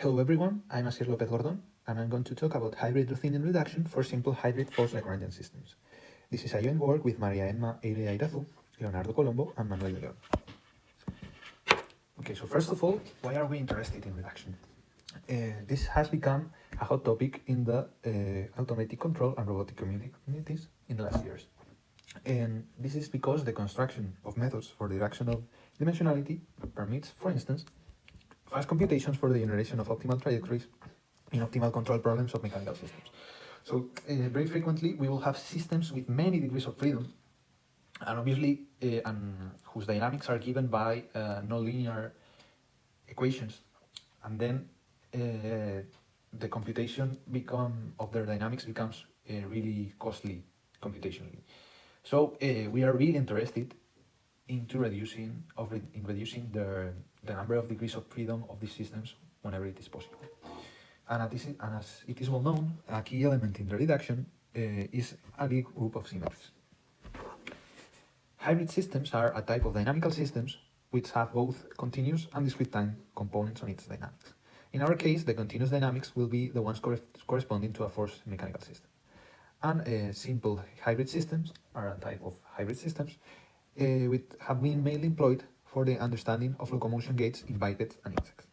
Hello everyone, I'm Asier López Gordon, and I'm going to talk about hybrid Routhian reduction for simple hybrid forced Lagrangian systems. This is a joint work with María Emma Eyrea Irazú, Leonardo Colombo, and Manuel de León. Okay, so first of all, why are we interested in reduction? This has become a hot topic in the automatic control and robotic communities in the last years. And this is because the construction of methods for the reduction of dimensionality permits, for instance, fast computations for the generation of optimal trajectories in optimal control problems of mechanical systems. So very frequently we will have systems with many degrees of freedom, and obviously whose dynamics are given by nonlinear equations, and then the computation of their dynamics becomes really costly computationally. So we are really interested into reducing the number of degrees of freedom of these systems whenever it is possible. And as it is well known, a key element in the reduction is a big group of symmetries. Hybrid systems are a type of dynamical systems which have both continuous and discrete time components on its dynamics. In our case, the continuous dynamics will be the ones corresponding to a forced mechanical system. And simple hybrid systems are a type of hybrid systems which have been mainly employed for the understanding of locomotion gates in bipeds and insects.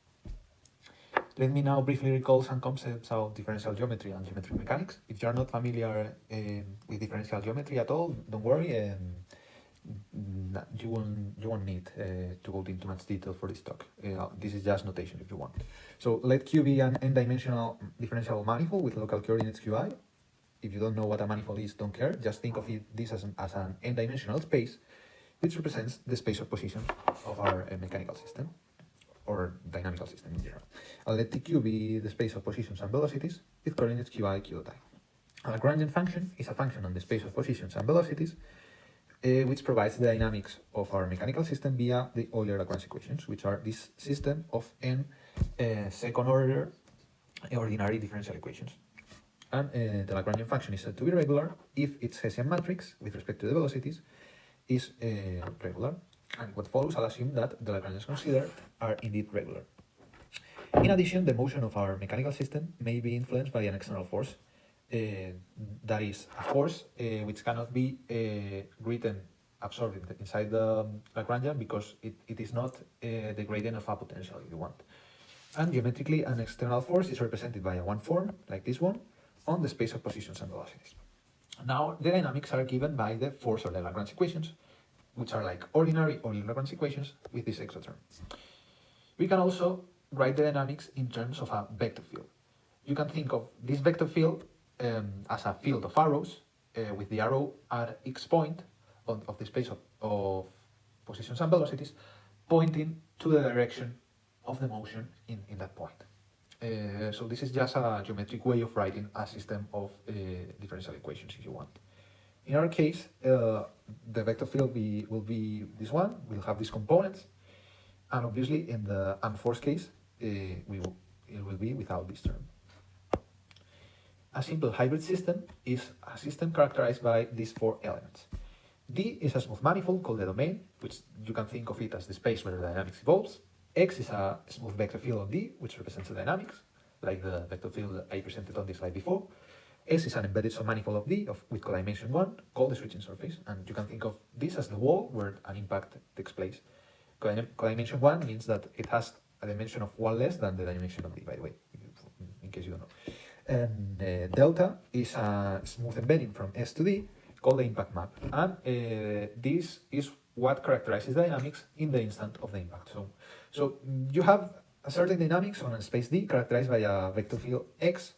Let me now briefly recall some concepts of differential geometry and geometric mechanics. If you are not familiar with differential geometry at all, don't worry. You won't need to go into much detail for this talk. This is just notation if you want. So let Q be an n-dimensional differential manifold with local coordinates Qi. If you don't know what a manifold is, don't care. Just think of this as an n-dimensional space, which represents the space of position of our mechanical system, or dynamical system in general. I'll let Tq be the space of positions and velocities with coordinates Qi, Q dot I. A Lagrangian function is a function on the space of positions and velocities which provides the dynamics of our mechanical system via the Euler-Lagrange equations, which are this system of n second-order ordinary differential equations. And the Lagrangian function is said to be regular if its Hessian matrix, with respect to the velocities, is regular. And what follows, I'll assume that the Lagrangians considered are indeed regular. In addition, the motion of our mechanical system may be influenced by an external force, that is, a force which cannot be absorbed inside the Lagrangian because it is not the gradient of a potential, if you want. And geometrically, an external force is represented by a one form, like this one, on the space of positions and velocities. Now, the dynamics are given by the force or the Lagrange equations, which are like ordinary Lagrange equations with this extra term. We can also write the dynamics in terms of a vector field. You can think of this vector field as a field of arrows with the arrow at x point of the space of positions and velocities pointing to the direction of the motion in that point. So this is just a geometric way of writing a system of differential equations if you want. In our case, the vector field will be this one. We'll have these components, and obviously in the unforced case, it will be without this term. A simple hybrid system is a system characterized by these four elements. D is a smooth manifold called the domain, which you can think of it as the space where the dynamics evolves. X is a smooth vector field of D, which represents the dynamics, like the vector field I presented on this slide before. S is an embedded submanifold of D with codimension 1 called the switching surface, and you can think of this as the wall where an impact takes place. Codimension 1 means that it has a dimension of 1 less than the dimension of D, by the way, in case you don't know. And delta is a smooth embedding from S to D called the impact map, and this is what characterizes dynamics in the instant of the impact. So you have a certain dynamics on a space D characterized by a vector field X,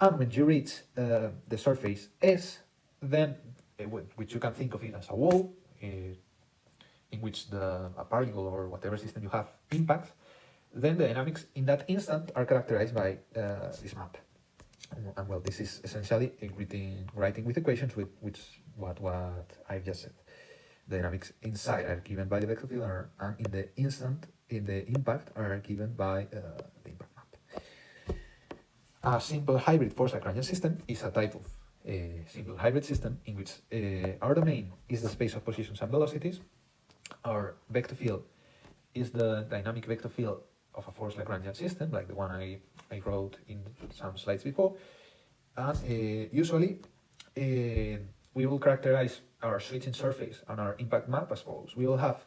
and when you reach the surface S, then which you can think of it as a wall in which a particle or whatever system you have impacts, then the dynamics in that instant are characterized by this map. And well, this is essentially writing with equations which what I've just said. The dynamics inside are given by the vector field, and in the instant, in the impact, are given by the impact map. A simple hybrid forced Lagrangian system is a type of simple hybrid system in which our domain is the space of positions and velocities. Our vector field is the dynamic vector field of a forced Lagrangian system, like the one I wrote in some slides before. And usually, we will characterize our switching surface and our impact map as follows. We will have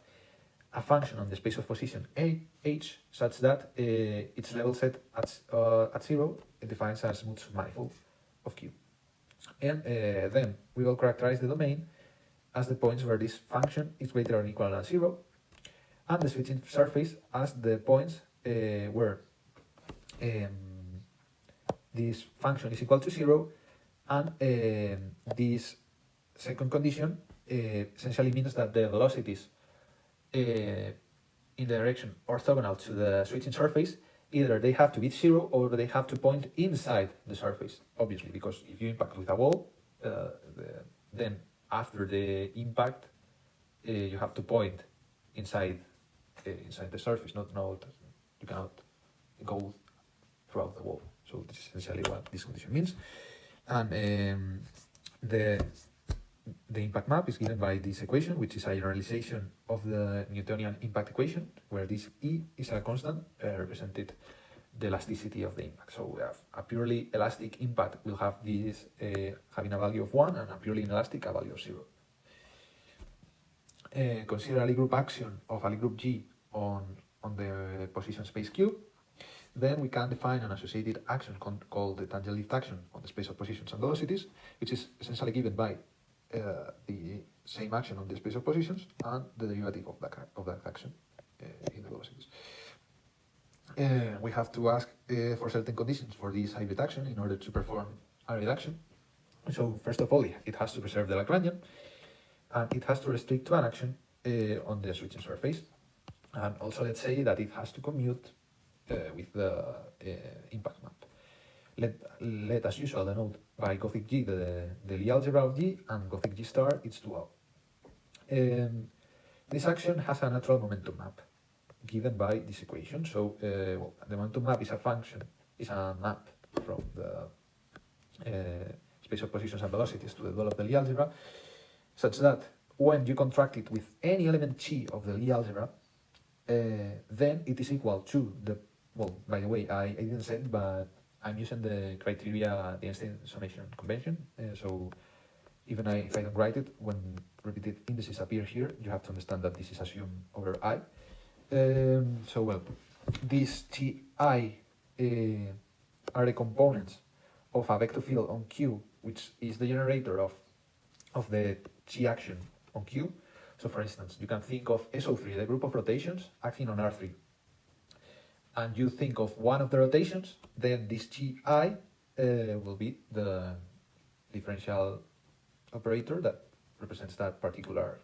a function on the space of position H such that its level set at 0 it defines a smooth submanifold of Q. And then we will characterize the domain as the points where this function is greater or equal than 0, and the switching surface as the points where this function is equal to 0, and this second condition essentially means that the velocities in the direction orthogonal to the switching surface, either they have to be 0 or they have to point inside the surface, obviously, because if you impact with a wall, then after the impact, you have to point inside the surface. Not you cannot go throughout the wall. So this is essentially what this condition means. And the impact map is given by this equation, which is a generalization of the Newtonian impact equation, where this E is a constant represented the elasticity of the impact. So we have a purely elastic impact will have this having a value of 1, and a purely inelastic a value of 0. Consider a Lie group action of a Lie group G on the position space Q. Then we can define an associated action called the tangent lift action on the space of positions and velocities, which is essentially given by the same action on the space of positions and the derivative of that action in the velocities. We have to ask for certain conditions for this hybrid action in order to perform a reduction. So first of all, it has to preserve the Lagrangian, and it has to restrict to an action on the switching surface. And also, let's say that it has to commute with the impact map. Let as usual denote by Gothic G the Lie algebra of G, and Gothic G star its dual. This action has a natural momentum map given by this equation. So well, the momentum map is a map from the space of positions and velocities to the dual of the Lie algebra, such that when you contract it with any element Chi of the Lie algebra, then it is equal to the, well, by the way, I didn't say it, but I'm using the criteria, the Einstein summation convention. So even if I don't write it, when repeated indices appear here, you have to understand that this is assumed over I. So well, these Ti are the components of a vector field on Q, which is the generator of the Chi action on Q. So for instance, you can think of SO3, the group of rotations, acting on R3. And you think of one of the rotations, then this Ti will be the differential operator that represents that particular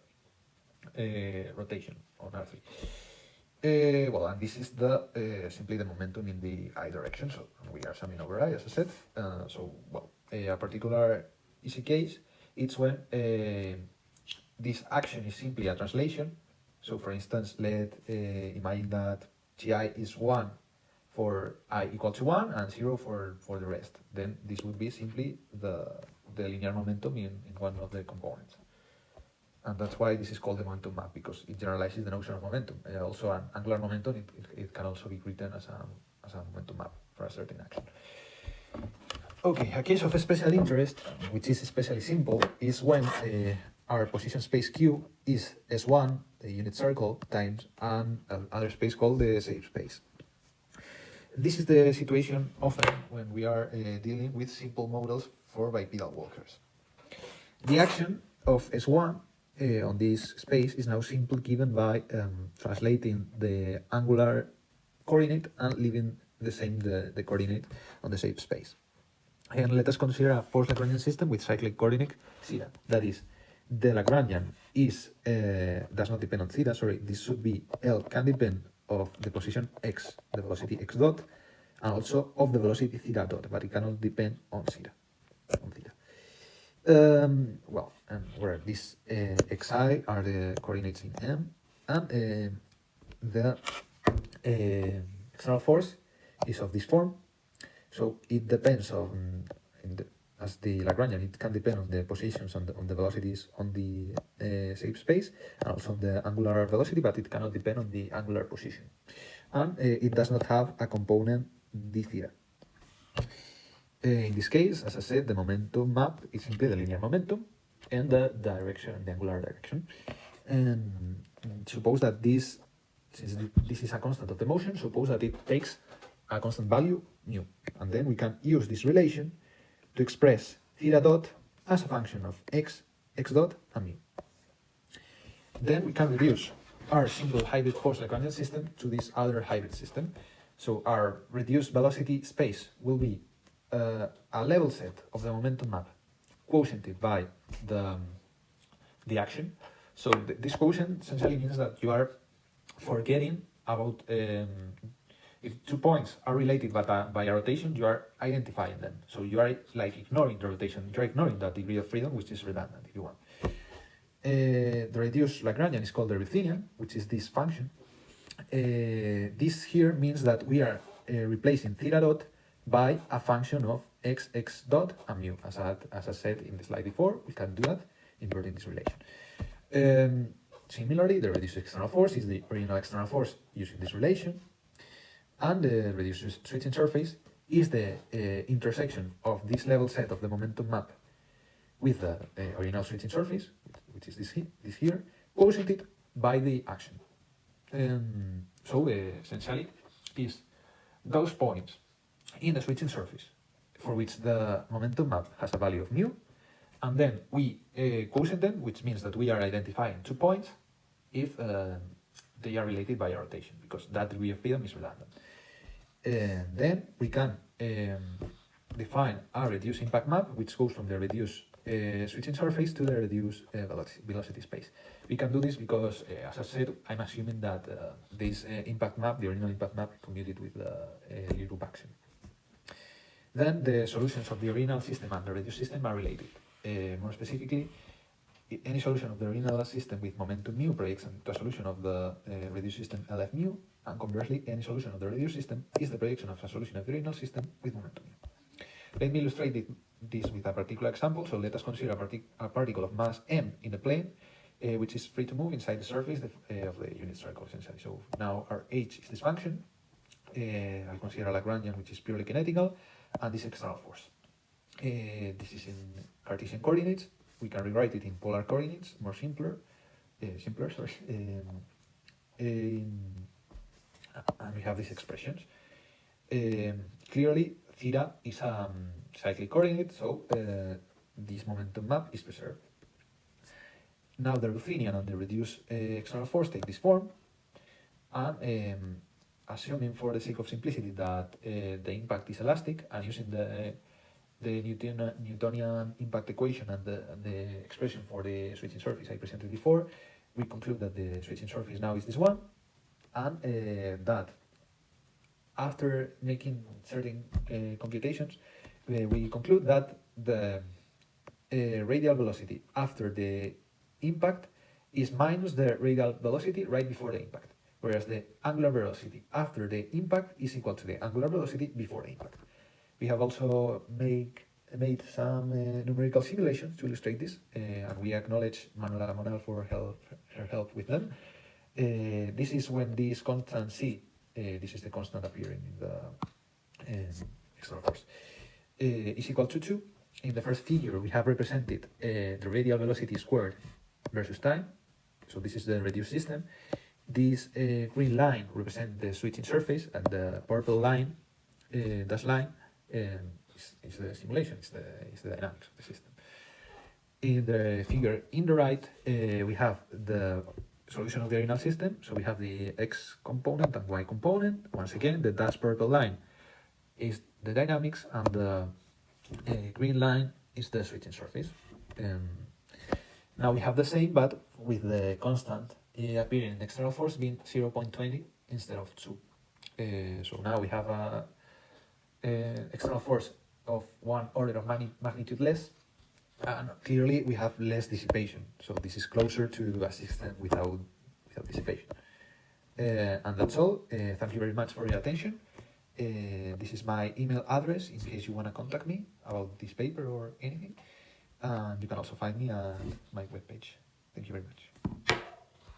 rotation on R3. Well, and this is the simply the momentum in the I direction. So we are summing over I, as I said. So well, a particular easy case, it's when this action is simply a translation. So for instance, let imagine that Ti is 1 for I equal to 1 and 0 for the rest. Then this would be simply the linear momentum in one of the components. And that's why this is called the momentum map, because it generalizes the notion of momentum. Also, an angular momentum, it can also be written as a momentum map for a certain action. Okay, a case of special interest, which is especially simple, is when our position space Q is S1, the unit circle, times another space called the safe space. This is the situation often when we are dealing with simple models for bipedal walkers. The action of S1 on this space is now simply given by translating the angular coordinate and leaving the same the coordinate on the safe space. And let us consider a forced Lagrangian system with cyclic coordinate theta. That is, the Lagrangian is does not depend on theta. Sorry, this should be L can depend of the position x, the velocity x dot, and also of the velocity theta dot, but it cannot depend on theta. Well, and where these xi are the coordinates in M, and the external force is of this form. So it depends on, as the Lagrangian, it can depend on the positions on the velocities on the safe space, and also on the angular velocity, but it cannot depend on the angular position. and it does not have a component d theta. In this case, as I said, the momentum map is simply the linear momentum and the direction, the angular direction. And suppose that this, since this is a constant of the motion, suppose that it takes a constant value mu, and then we can use this relation to express theta dot as a function of x dot, and mu. Then we can reduce our single hybrid force Lagrangian system to this other hybrid system. So our reduced velocity space will be a level set of the momentum map quotiented by the action. So this quotient essentially means that you are forgetting about if 2 points are related by a rotation, you are identifying them. So you are like ignoring the rotation. You are ignoring that degree of freedom, which is redundant if you want. The reduced Lagrangian is called the Routhian, which is this function. This here means that we are replacing theta dot by a function of x dot and mu. As I said in the slide before, we can do that inverting this relation. Similarly, the reduced external force is the original external force using this relation, and the reduced switching surface is the intersection of this level set of the momentum map with the original switching surface, which is this here, quotiented by the action. So essentially, is those points in the switching surface for which the momentum map has a value of mu, and then we quotient them, which means that we are identifying 2 points if they are related by a rotation, because that degree of freedom is redundant. Then we can define a reduced impact map, which goes from the reduced switching surface to the reduced velocity space. We can do this because, as I said, I'm assuming that this impact map, the original impact map, commuted with the Lie-Routh action. Then the solutions of the original system and the reduced system are related. More specifically, any solution of the original system with momentum mu projects into a solution of the reduced system LF mu, and conversely, any solution of the reduced system is the projection of a solution of the original system with momentum mu. Let me illustrate this with a particular example. So let us consider a particle of mass m in the plane, which is free to move inside the surface of the unit circle, essentially. So now our h is this function. I'll consider a Lagrangian, which is purely kinetical, and this external force. This is in Cartesian coordinates. We can rewrite it in polar coordinates, simpler. And we have these expressions. Clearly, theta is a cyclic coordinate, so this momentum map is preserved. Now the Routhian and the reduced external force take this form, and assuming for the sake of simplicity that the impact is elastic, and using the Newtonian impact equation and the expression for the switching surface I presented before, we conclude that the switching surface now is this one, and that after making certain computations, we conclude that the radial velocity after the impact is minus the radial velocity right before the impact, whereas the angular velocity after the impact is equal to the angular velocity before the impact. We have also made some numerical simulations to illustrate this, and we acknowledge Manuel for her help with them. This is when this constant c, this is the constant appearing in the external force, is equal to 2. In the first figure, we have represented the radial velocity squared versus time. So this is the reduced system. This green line represents the switching surface, and the purple line, dashed line, is the simulation, is the dynamics of the system. In the figure in the right, we have the solution of the original system. So we have the x component and y component. Once again, the dashed purple line is the dynamics, and the green line is the switching surface. Now we have the same, but with the constant appearing in the external force being 0.20 instead of 2. So now we have a external force of 1 order of magnitude less, and clearly we have less dissipation. So this is closer to a system without dissipation. And that's all. Thank you very much for your attention. This is my email address in case you want to contact me about this paper or anything. And you can also find me at my webpage. Thank you very much.